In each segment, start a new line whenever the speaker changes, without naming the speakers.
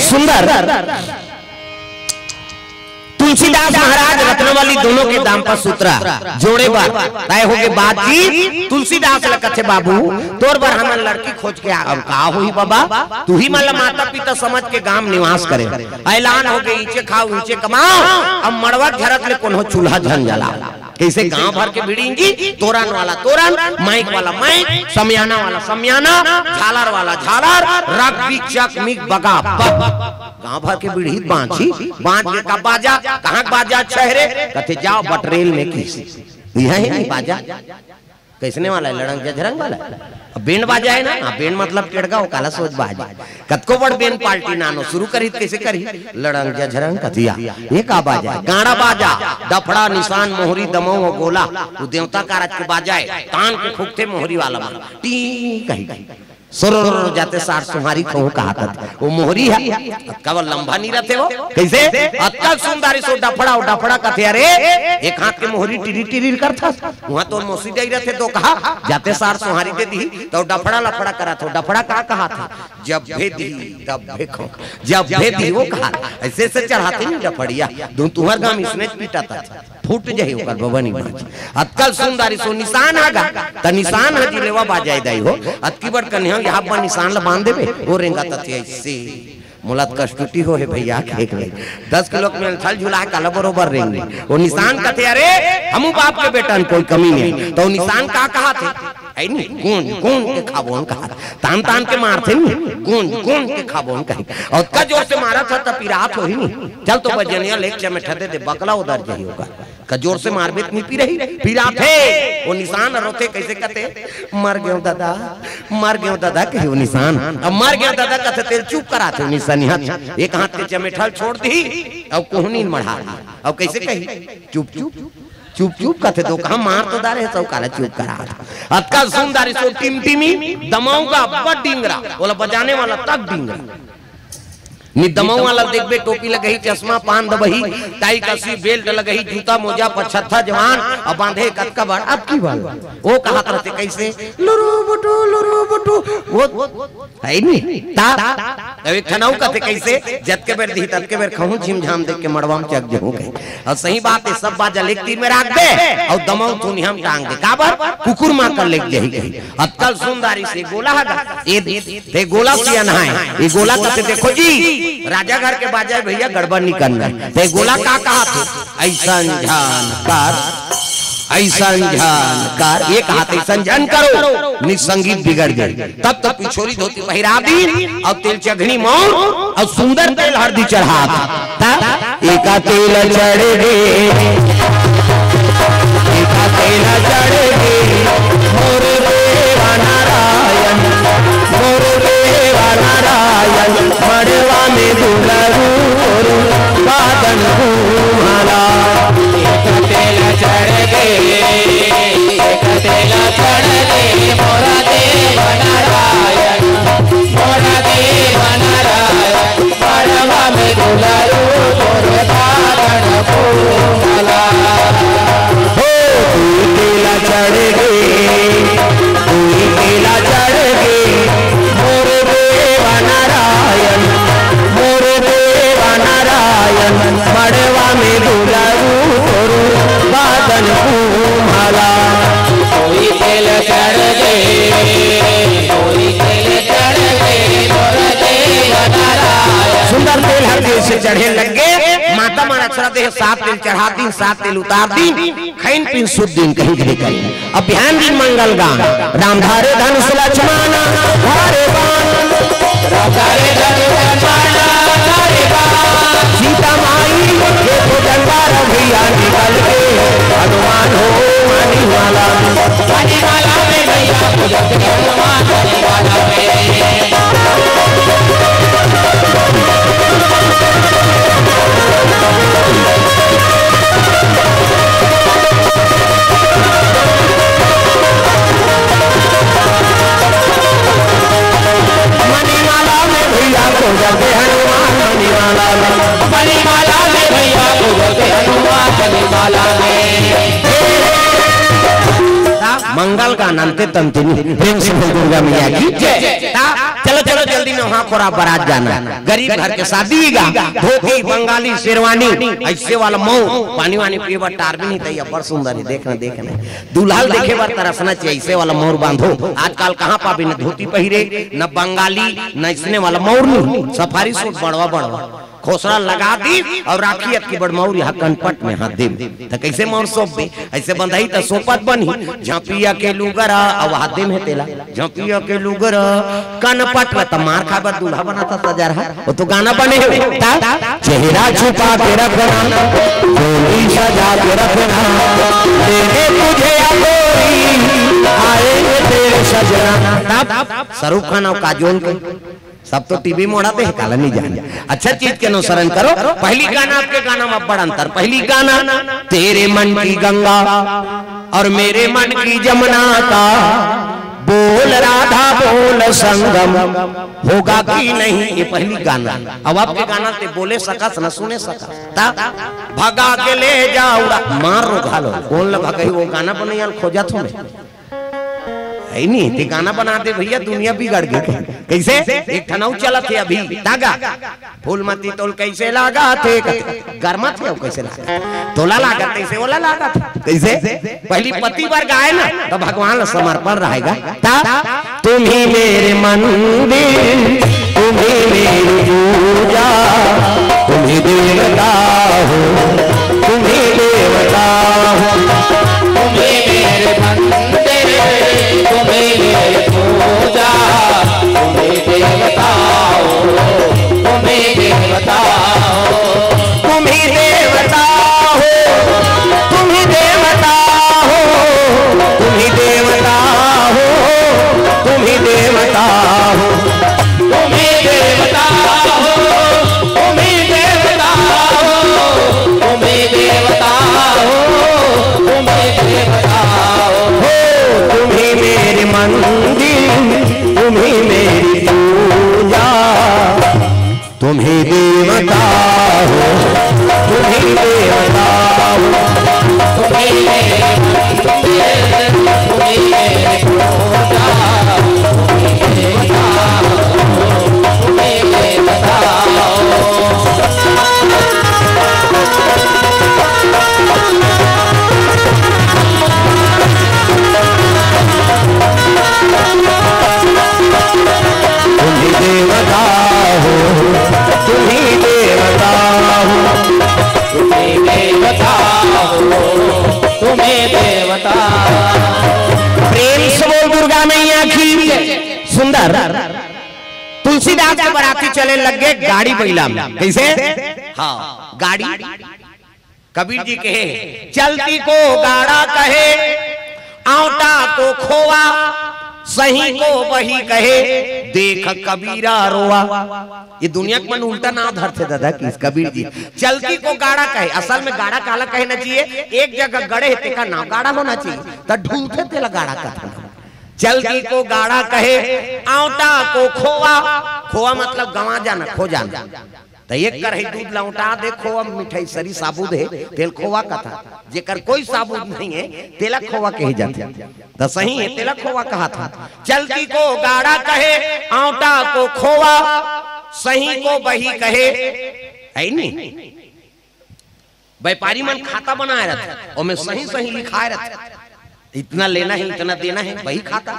सुंदर तुलसीदास महाराज रत्नवली दोनों के दाम पर सूत्रा जोड़े बार तय हो के बातचीत तुलसीदास लखत बाबू तोर बार हमन लड़की खोज के अब का हुई बाबा तू ही मतलब माता पिता समझ के गांव निवास करे ऐलान हो के ईचे खाओ ईचे कमाओ अब मड़वा झरक ले कोनो चूल्हा झन जला कैसे गांव भर के भिड़ेंगी तोरन वाला तोरन माइक वाला माइक समियाना वाला समियाना झालर वाला झालर रग बिक चक मिक बगा गांव भर के बिड़ी बांची बांच के का बाजा कहां बाजा शहरे कथे जाओ बटरेल में किस यही नहीं बाजा कैसने वाला है लड़ंग झरंग वाला बेंड बाजा है ना बेंड मतलब टेड़गा वो काला सोच बाजा कतको बड़ बेंड पार्टी नानो शुरू करी कैसे करी लड़ंग झरंग कथिया ये का बाजा है गाड़ा बाजा डफड़ा निशान मोहरी दमो और गोला वो देवता कारज के बाजा है तान के फूकते मोहरी वाला टी कही सोरो जाते सार सुहारी कहूं कहा था वो मोहरी है कब लंबा नहीं रहते वो कैसे अतल सुंदरी सो डफड़ा कथे अरे एक हाथ के मोहरी टिरी टिरी करता वहां तो मोसी दे रहते तो कहा जाते सार सुहारी दे दी तो डफड़ा लफड़ा करा था डफड़ा कहा था जब भे दी तब भे खो जब भे दी वो कहा ऐसे से चढ़ाते नहीं डफड़िया दो तुहर गांव इसने पीटाता फूट जाई ओकर भवानी बाज अतल सुंदरी सो निशान आगा त निशान हजी लेवा बाजाई दई हो अतकी बड़ कन्या यहाँ पर निशान ला बांध देवे वो रेंगा तथी ऐसे मुलात कष्टुटी हो है भैया खेक ले 10 किलो में थल झुला काला बरोबर रेंगे वो निशान कथे अरे हमू बाप के बेटन कोई कमी नहीं तो निशान का कहा थे ऐ नहीं गूंज के खाबोन कहा तान तान के मारते नहीं गूंज के खाबोन कहे और का जोर से मारा था तब पिरात हो ही नहीं चल तो बजनिया लेक चमे ठते दे बकला उधर जाई होगा का जोर से मारबे नहीं पी रही पिरात है वो निशान रोते कैसे कहते मर गयो दादा कहे वो निशान अब मर गयो दादा कहते तेल चुप कराते निशान एक हाथ के चमेठल छोड़ दी अब कोहनी मढ़ा अब कैसे कही चुप कहते तो कहा मार तो दारे सब काला चुप करा अतका सुंदर सो टिमटिमी दमाऊंगा बड़ डिंगरा बोला बजाने वाला तक डिंगरा नि दमाऊ वाला देखबे टोपी लगही चश्मा पान दबही टाई कसी बेल्ट लगही जूता मोजा पछत्था जवान अब बांधे कतका बड़ अब की बात वो कहा करते कैसे लुरु बुटू वो है नहीं ता अब एक खनाऊ कहते कैसे जत के बेर दी तत के बेर कहूं झिमझाम देख के मड़वा में चक जहू गए और सही बात है सब बाजा लेक तीर में रख दे और दमाऊ थूनी हम टांग दे काबर कुकुर मार कर लेक जही गई अतल सुंदरी से गोला हगा ये गोला किया ना है ये गोला कहते देखो जी राजा घर के बाजा भैया गड़बड़ नहीं करना ते गोला का कहा थे ऐसा जानकार ये कहा थे संजन करो निसंगीत बिगड़ गई तब तो पिछोरी धोती पहिरा दी और तेल चघनी मौन और सुंदर तेल हल्दी चढ़ा एका तेल चढ़ गे एका तेल चढ़ गे मोर देवा नारायण मड़वा में दुलरू बादन घूमला एक तेल चढ़ गए मोरा देव नारायण मड़वा में दुलरू बादन घूमला हो तेला चढ़ गए तेला चढ़ गए मड़वा में दुलरू बादन घूमला कोई तेल चढ़ गए सुंदर तेल हर दिल से चढ़े लगे माता मारा अक्षरा दे 7 तेल चढ़ा दी 7 तेल उतार दी खैन पिन शुद्ध दिन कहीं कहीं कहीं अब ध्यान दिन मंगल गान राम धारे धनुष लक्ष्मण धारे बाण सीता माई ये तो दरबार भैया निकल के हनुमान हो मानी वाला में भैया हनुमान वाला मणिमाला में भैया को जब हनुमान मणिमाला में भैया को जब हनुमान मणिमाला में मंगल का अनंत तंतिनी प्रेम से दुर्गा मैया की जय। चलो चलो जल्दी में वहाँ खोरा बारात जाना, गरीब घर के शादी गा, धोती बंगाली शेरवानी ऐसे वाला मऊ पानी वानी पिए बार टार भी नहीं तैया बड़ सुंदर है देखने दुल्हन देखे बार तरसना चाहिए ऐसे वाला मोर बांधो। आजकल कहाँ पाबी न धोती पहिरे न बंगाली न इसने वाला मोर नहीं, सफारी सूट बड़वा खोसड़ा लगा दी और राखी की बड़मौर यहाँ कनपट में हाथ दे तो कैसे मोर सोप भी ऐसे बंधाई तो सोपत बनी झांपिया के लुगरा और हाथे में तेला झांपिया के लुगरा कनपट में तो मार खा दूल्हा बनाता सजा रहा वो तो गाना बने चेहरा छुपा के रखना चोली सजा के रखना तेरे तुझे आएंगे तेरे सजना। शाहरुख खान और काजोल के सब तो टीवी में उड़ाते हैं काला नहीं जाने। अच्छा चीज के अनुसरण करो। पहली गाना आपके गाना में बड़ा अंतर। पहली गाना तेरे मन की गंगा और मेरे मन की जमुना का बोल राधा बोल संगम होगा कि नहीं, ये पहली गाना। अब आपके गाना ते बोले सकस न सुने सकस भगा के ले जाओ मार रो घालो बोल भगाई वो गाना बने खोजा तुम्हें नहीं ते गाना बना दे भैया दुनिया बिगड़ गई। कैसे एक ठनाऊ चला थे अभी तागा फूल मती तोल कैसे लागा थे गर्मा थे कैसे लागा तोला लागा कैसे ओला लागा थे कैसे पहली पति बार गाए ना तो भगवान समर्पण रहेगा। तुम ही मेरे मंदिर तुम ही मेरी पूजा तुम ही देवता हो तुम ही देवता हो तुम ही मेरे मंदिर तुम ही मेरी पूजा तुम ही देवता हो तुम ही देवता हो तुम ही देवता हो तुम ही देवता हो तुम ही देवता हो तुम ही देवता हो तुम ही देवता हो तुम ही देवता हो तुम ही देवता हो तुम ही देवता हो तुम ही मेरे मंदिर तुम ही मेरी पूजा तुम ही देवता हो तुम ही देवता हो तुम ही मेरे मंदिर तुम ही मेरी पूजा तुम ही देवता हो तुम ही देवता हो। तुम ही देवता हो तुम ही देवता हो तुम ही देवता हो तुम ही देवता। प्रेम से बोल दुर्गा मैया की। सुंदर तुलसीदास के बराती चले लग गए गाड़ी बैला में। कैसे हाँ गाड़ी कबीर जी कहे चलती को गाड़ा कहे आंवटा को खोआ सही को वही कहे देख कबीरा रोआ। ये दुनिया के मन उल्टा ना धरते दादा की कबीर जी। चलती को गाड़ा कहे असल में गाड़ा काला कहे ना चाहिए एक जगह गड़े ते का नाम गाड़ा होना चाहिए तो ढूंढते तेला गाड़ा का चलती को गाड़ा कहे आंवटा को खोआ खोआ मतलब गंवा जाना खो जाना तो एक कर दूध लौटा दे खोआ मिठाई सरी साबुत है तेल खोआ का था जेकर कोई साबुत नहीं है तेला खोआ कहे जाते तो सही है तेला खोआ कहा था। चलती को गाड़ा कहे आंवटा को खोआ सही को वही कहे है नहीं। व्यापारी मन खाता बनाए रहता और मैं सही सही लिखाए रहता इतना लेना है इतना देना है वही खाता।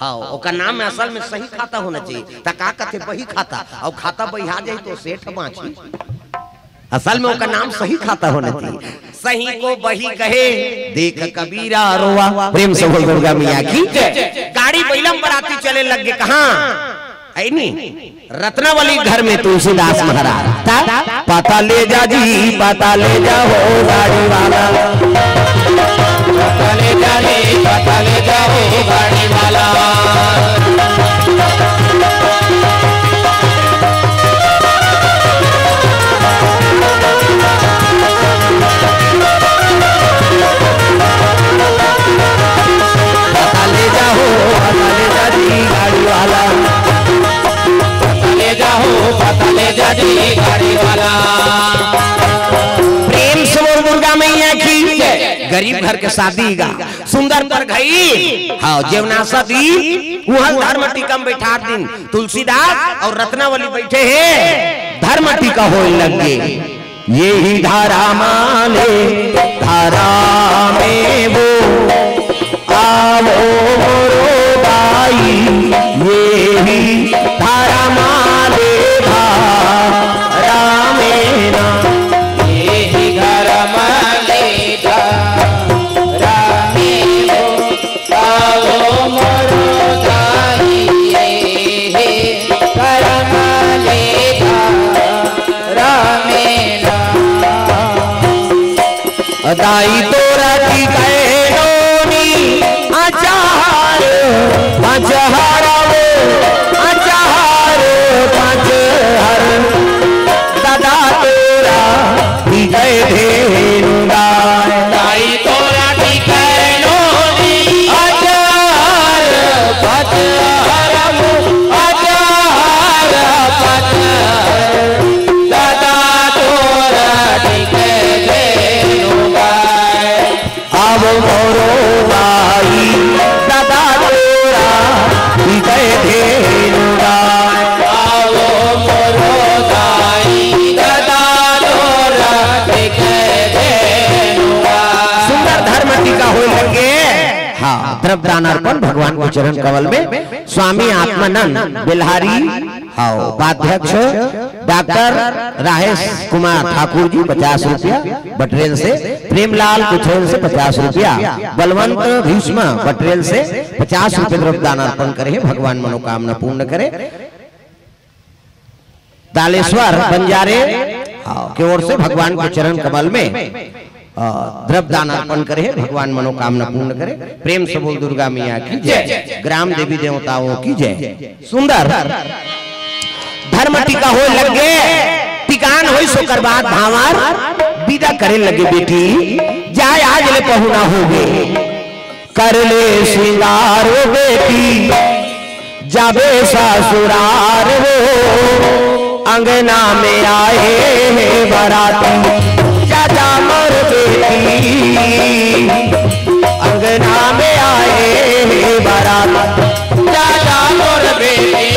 हाँ ओका नाम में असल में सही खाता होना चाहिए तका कथे वही खाता और खाता बहिया जाए तो सेठ बाँची असल में ओका नाम सही खाता होना चाहिए। सही को वही कहे देख कबीरा रोआ। प्रेम से बोल दुर्गा मैया की। गाड़ी बैलम बराती चले लग गए कहाँ है नहीं रत्नावली घर में तुलसीदास महाराज पता ले जा जी पता ले जा हो गाड़ी वाला पता ले जा रे पता ले जा हो गाड़ी वाला पता ले जा हो पता ले जा जी गाड़ी वाला पता ले जा हो पता ले जा जी गाड़ी वाला। प्रेम से बोल दुर्गा मैया की। गरीब घर के शादी गा सुंदर पर गई हाँ जेवनासा दी वहाँ धर्म टीका में बैठा दिन तुलसीदास और रत्नावली बैठे हैं धर्म टीका हो लगे ये ही धारा माले धारा में वो आवो रोदाई ये ही धारा माले धारा में ना ये ही धारा माले धारा में वो आवो रोदाई ये ही धारा माले धारा में ना दाई तोरा की कहनोनी अचार पंचहर अचार पंचहर दादा तोरा की गए धेनुदाय दाई तोरा की कहनोनी अचार पंचहर अचार पंचहर दादा तोरा की गए अब मोरो भाई दादा तोरा हृदय धेनुदाय आवो मोरो भाई दादा तोरा हृदय धेनुदाय सुंदर धर्म टीका हो लगे हाँ द्रव्यदान अर्पण भगवान के चरण कमल में स्वामी आत्मानंद बिल्हारी हाँ उपाध्यक्ष डॉक्टर राहेश कुमार ठाकुर जी 50 रुपया बटरेल से प्रेमलाल कुछोल से 50 रुपया बलवंत भीष्मा बटरेल से 50 रुपये द्रव्यदान अर्पण करे भगवान मनोकामना पूर्ण करे तालेश्वर बंजारे की ओर से भगवान के चरण कमल में द्रव्यदान अर्पण करे भगवान मनोकामना पूर्ण करे प्रेम से बोल दुर्गा मैया की जय ग्राम देवी देवताओं की जय सुंदर धर्म टीका हो लगे टिकान हो सोकर बाद भावार विदा करे लगे बेटी जाए आज ले पहुना हो गए कर ले श्रृंगार हो बेटी जाबे ससुरार हो अंगना में आए बराती चाचा मर बेटी अंगना में आए बराती चाचा मर बेटी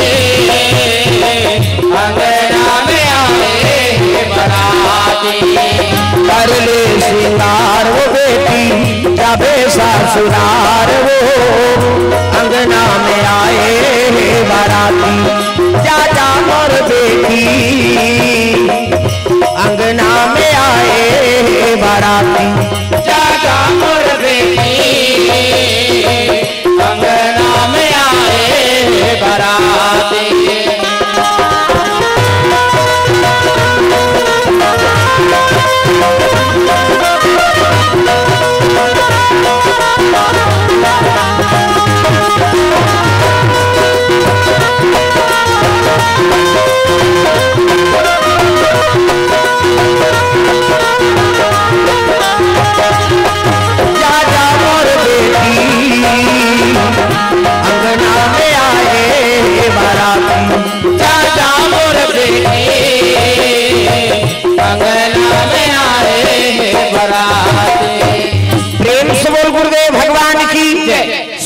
अंगना में आए बराती कर ले श्रृंगार वो बेटी जाबे ससुरार वो अंगना में आए बराती चाचा मोर बेटी अंगना में आए बराती चाचा मोर बेटी अंगना में आए बराती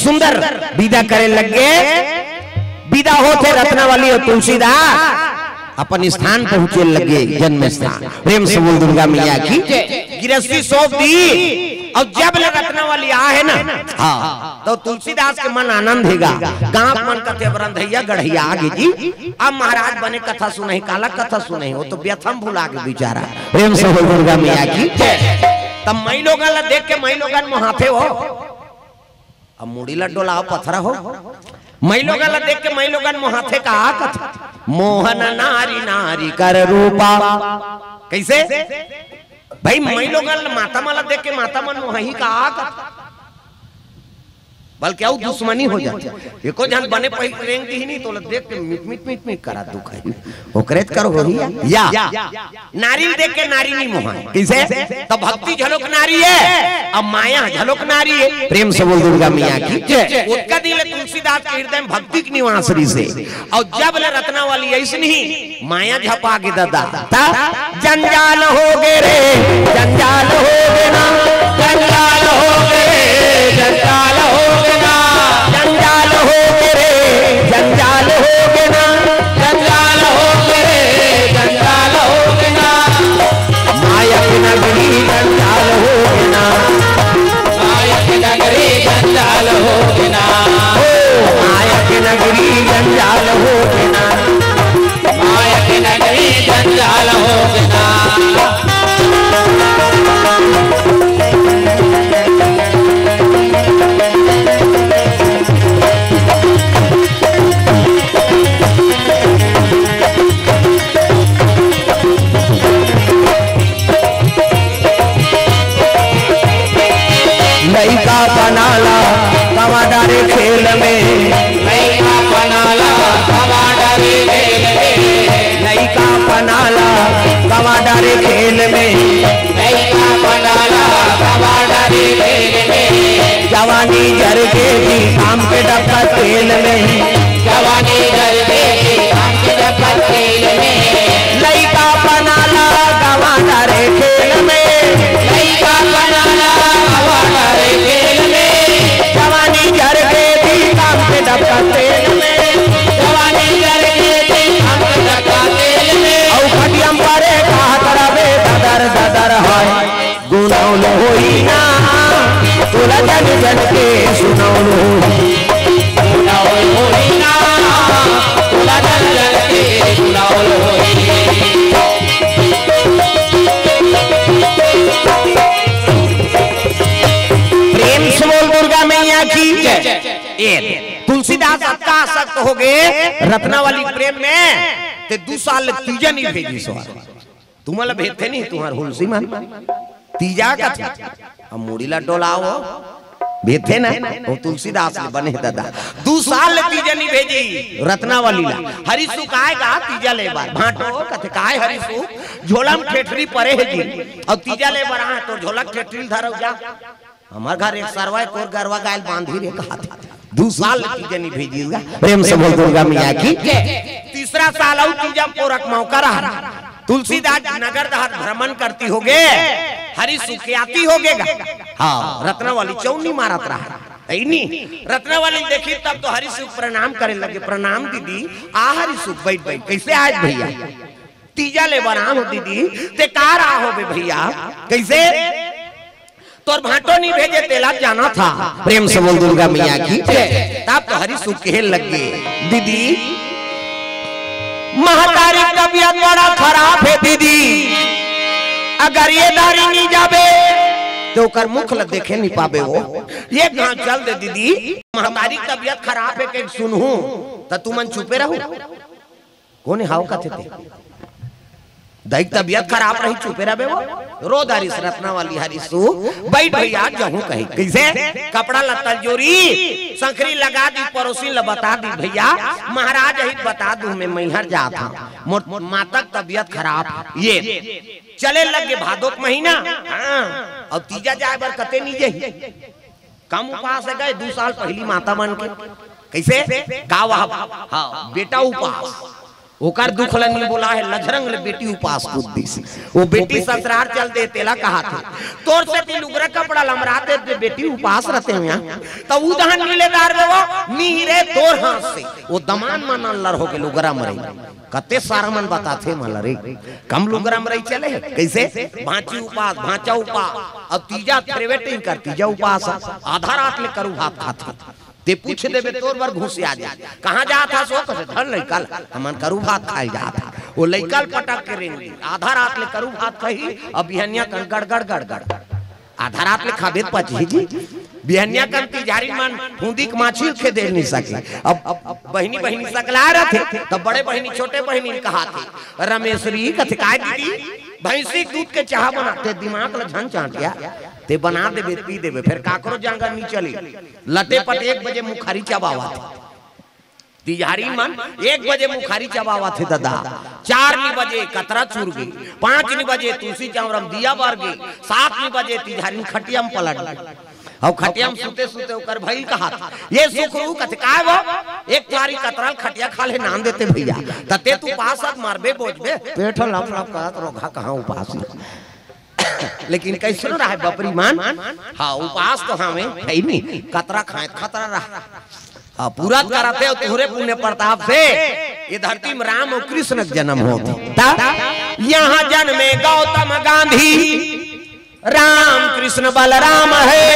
सुंदर विदा करे लगे विदा होते रत्नावली और तुलसीदास अपन स्थान पहुंचे लगे जन्म स्थान प्रेम से बोल दुर्गा मैया की गिरस्ती सौंप दी और जब रत्नावली आ है ना हाँ तो तुलसीदास के मन आनंद हैगा गांव मन कथे बरंधैया गढ़िया आगे जी अब महाराज बने कथा सुनही काला कथा सुनही वो तो व्यथम भुला के बेचारा प्रेम से बोल दुर्गा मैया की तब मई लोग देख के मई लोग मुहाफे हो अब मुड़ी डोलाओ पत्थर हो मई लोग देख के मई लोग मुहाफे का कथा मोहन नारी नारी कर रूपा कैसे भाई मई लोग माता माला देख के माता मन मोही का कथा बल्कि आउ दुश्मनी हो जाती एको जन बने प्रेम की ही नहीं तो देख के मिट मिट मिट मिट करा दुख है ओकरेत कर हो या नारी देख के नारी नहीं मोहा किसे तो भक्ति झलक नारी है अब माया झलक नारी है प्रेम से बोल दुर्गा मैया की जय उसका दिल तुलसीदास के हृदय में भक्ति की निवासरी से और जब ले रत्नावली ऐसी नहीं माया झपा के दादा जंजाल हो गे रे जंजाल हो गे ना जंजाल हो गए जंजाल हो गए ना जंजाल हो गए जंजाल हो गए ना जंजाल हो गए जंजाल हो गए ना माया की नगरी जंजाल हो गए ना माया की नगरी जंजाल हो गए ना माया की नगरी जंजाल हो गए ना माया की नगरी जंजाल हो गए ना लइका बनाला कमाडारे खेल में लइका बनाला कमाडारे खेल में लइका बनाला कमाडारे खेल में लइका बनाला कमाडारे खेल में जवानी जर गई काम के डब्बा तेल में जवानी जर गई काम के डब्बा तेल में लइका बनाला कमाडारे खेल में लइका बनाला कमाडारे खेल में जवानी जर गई काम के डब्बा तेल में जवानी जर गई काम के डब्बा तेल में औ खटियम परे का करबे ददर ददर है गुनाउल होई ना तोला जन जन के सुनाउल होई गुनाउल होई ना तोला जन जन के सुनाउल होई प्रेम से बोल दुर्गा मैया की जय। तुलसीदास का आसक्त हो गए रत्नावली प्रेम में ते 2 साल तीजा नहीं भेजी सवार तुम्हारा भेजते नहीं तुम्हार हुलसी मन तीजा का हम मुड़ीला डोलाओ भेजते ना वो तुलसीदास ने बने दादा 2 साल तीजा नहीं भेजी रत्नावली ला हरिसु काएगा तीजा ले बार भाटो कथे काय हरिसु झोलम ठेठरी परे है जी और तीजा ले बार आ तो झोला ठेठरी धरौ जा हमार घर एक सरवा कोर गरवा गायल बांधी रे कहा था 2 साल तीजा नहीं भेजीगा प्रेम से बोल दुर्गा मैया की तीसरा साल और तीजा पोरक मौका रहा तुलसीदास नगर दहर भ्रमण करती होगे हरि सुखियाती होगेगा हाँ रत्नावली चौनी मारत रहा नहीं रत्नावली देखी तब तो हरि सुख प्रणाम करे लगे प्रणाम दीदी आ हरि सुख बैठ बैठ कैसे आज भैया तीजा ले बराम हो दीदी ते का रहा हो भैया कैसे तोर भाटो नहीं भेजे तेला जाना था प्रेम से बोल दुर्गा मैया की तब तो हरि सुख खेल लगे दीदी महतारी तबीयत बड़ा खराब है दीदी अगर ये दारी नहीं जाबे तो कर मुख ल देखे नहीं पाबे वो ये कहां चल दे दीदी महतारी तबीयत खराब है के सुनहू तो तू मन चुपे रहो कोने हाव का थे दैक तबीयत खराब रही चुपे रहे वो रोदारी रत्नावली हरिसु बैठ भैया जहूं कही कैसे कपड़ा लत्ता जोरी संखरी लगा दी पड़ोसी ल बता दी भैया महाराज ही बता दूं मैं मैहर जाता माता तबीयत खराब ये चले लगे भादोक महीना और तीजा जाए बर कते नहीं जाही कम उपास है गए 2 साल पहली माता बन के कैसे गावा हाँ बेटा उपास ओकर दुख ल नहीं बोला है लजरंग ले बेटी उपास बुद्धि से वो बेटी ससुराल चल दे तेला कहा था तोर से ती लुगरा कपड़ा लमरा दे बेटी उपास रहते हैं यहां तब उदहन मिलेदार रे वो नीरे तोर हाथ से वो दमान मन लर हो के लुगरा मरे कते सारा मन बताते मला रे कम लुगरा मरे चले कैसे भांची उपास भांचा उपास अब तीजा प्रेवेटिंग कर तीजा उपास आधा रात ले करू भात खाता ते पूछ देबे तोर बर घुस आ जा कहां जा था सो कसे धन लइकल हमन करू भात खाई जा था वो लइकल पटक के रेंग आधा रात ले करू भात कही अब बिहनिया कन गड़ गड़ आधा रात ले खाबे पची जी बिहनिया कन तिजारी मन फूंदी के माछी के दे नहीं सके अब बहनी सकला रहे तब बड़े बहनी छोटे बहनी ने कहा थे रमेशरी कथे काय दीदी भैंसी दूध के चाह बनाते दिमाग ल झन चाटिया ते बना देबे पी देबे फिर काकरो जांगा नहीं चली लटे पट 1 बजे मुखारी चबावा थे तिजारी मन 1 बजे मुखारी चबावा थे दादा 4 बजे कतरा चूर गई 5 बजे तुलसी चावरम दिया बार गई 7 बजे तिजारी खटियम पलट गई और खटियम सुते सुते ओकर भई कहा ये सुखरू कथ काय वो एक तारी कतरा खटिया खा ले नाम देते भैया तते तू पास मारबे बोझबे पेठ लप लप करत रोघा कहां उपास लेकिन कैसे रहा है बपरी मान। हाँ उपास तो हमें है ही नहीं, कतरा खाए खतरा रहा। हाँ पूरा कराते हो तुहरे पुण्य प्रताप से ये धरती में राम और कृष्ण जन्म होता। यहाँ जन्मे गौतम गांधी, राम कृष्ण बलराम है।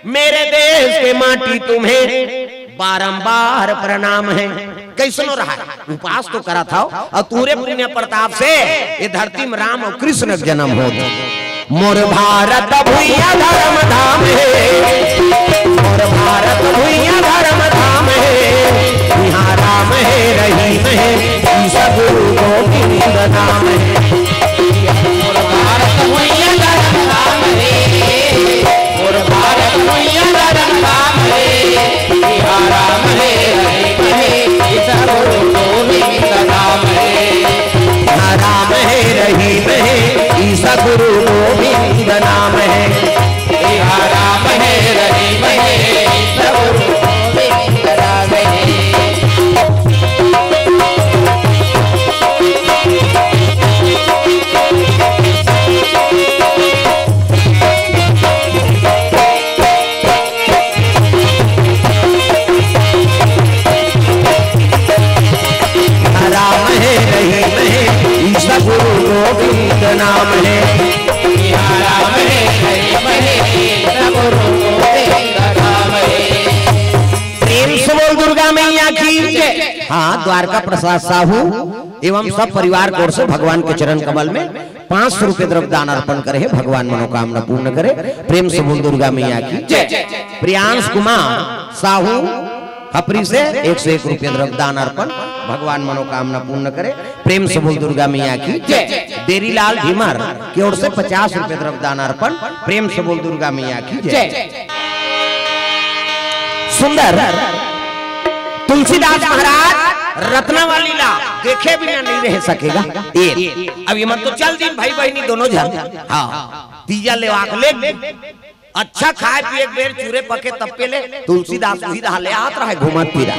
मेरे देश के माटी तुम्हें बारंबार प्रणाम है। कैसनो रहा उपास तो करा था और तुरे पुण्य प्रताप से ये धरती में राम और कृष्ण जन्म होता। मोर भारत भुइया धर्म धाम है, मोर भारत भुइया धर्म धाम है। यहाँ राम है रहीम है, ईसा गुरु गोविंद नाम है। मोर भारत भुइया धर्म धाम है, मोर भारत भुइया धर्म धाम है। यहाँ राम है रहीम है, ईसा गुरु गोविंद नाम है। यहाँ राम है रहीम है, ईसा गुरु गोविंद नाम है। यहाँ राम है रहीम है, ईसा गुरु गोविंद नाम है। गुरु गोविंद नाम है। राम है गुरु गोविंद नाम है। प्रेम से बोल दुर्गा मैया की। हाँ द्वारका प्रसाद साहू एवं सब परिवार की ओर से भगवान के चरण कमल में 500 रुपए द्रव्य दान अर्पण करे। भगवान मनोकामना पूर्ण करे। प्रेम से बोल दुर्गा मैया की जय। प्रियांश कुमार साहू खपरी से 101 रुपये द्रव्य दान अर्पण। भगवान मनोकामना पूर्ण करे। प्रेम से बोल दुर्गा मैया की जय। देरीलाल धीमर की ओर से 50 रुपये द्रव्य दान अर्पण। प्रेम से बोल दुर्गा मैया की जय। सुंदर तुलसीदास महाराज रत्नावली ला देखे बिना नहीं रह सकेगा। अब ये मत तो चल दिन भाई बहनी दोनों जन। हाँ तीजा ले अच्छा खाए पिए बेर चूरे पके तप्पे ले। तुलसीदास वही रहले आत रहा घूमत फिरा।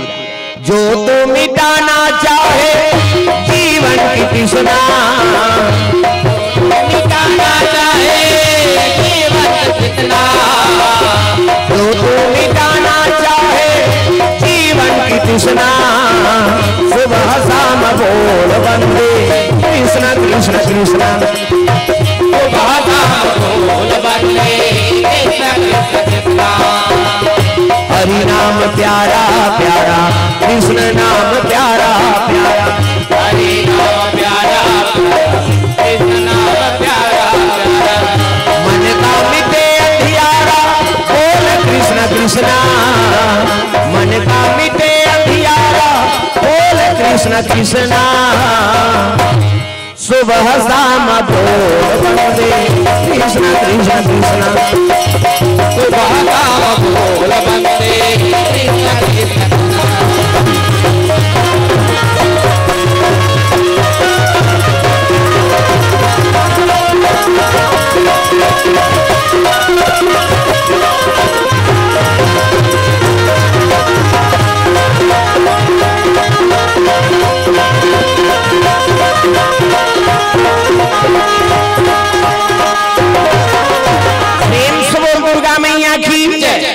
जो तो मिटाना चाहे जीवन की तृष्णा, मिटाना चाहे जीवन की तृष्णा, जो तो मिटाना चाहे जीवन की तृष्णा, सुबह शाम बोल वंदे कृष्ण कृष्ण कृष्ण, सुबह शाम बोल वंदे हरि नाम प्यारा प्यारा, कृष्ण नाम प्यारा प्यारा, हरि नाम प्यारा कृष्ण नाम प्यारा प्यारा। मन का मिटे अंधियारा बोल कृष्ण कृष्णा, मन का मिटे अंधियारा बोल कृष्ण कृष्णा, सुबह शाम बोल वंदे कृष्ण कृष्ण कृष्ण, सुबह शाम बोल वंदे कृष्ण कृष्ण।